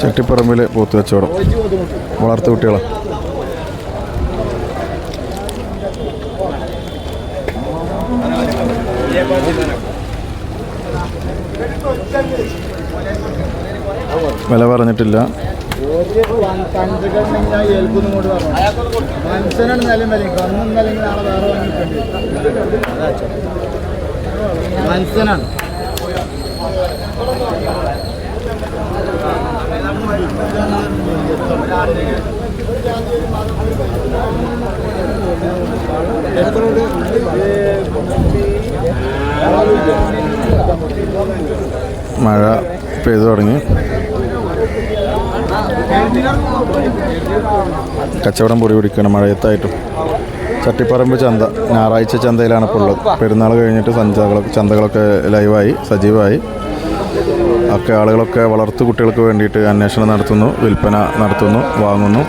ചട്ടിപ്പറമ്പിലെ പോത്ത് കച്ചവടം. വളർത്തു കുട്ടികളാണ്. വില പറഞ്ഞിട്ടില്ല. മനസ്സിനാണ് മഴ പെയ്തു തുടങ്ങി. കച്ചവടം പൊടി പിടിക്കണം മഴയത്തായിട്ടും. ചട്ടിപ്പറമ്പ് ചന്ത ഞായറാഴ്ച ചന്തയിലാണ് ഇപ്പോൾ ഉള്ളത്. പെരുന്നാൾ കഴിഞ്ഞിട്ട് ചന്തകളൊക്കെ ലൈവായി സജീവമായി. ഒക്കെ ആളുകളൊക്കെ വളർത്തു കുട്ടികൾക്ക് വേണ്ടിയിട്ട് അന്വേഷണം നടത്തുന്നു, വിൽപ്പന നടത്തുന്നു, വാങ്ങുന്നു.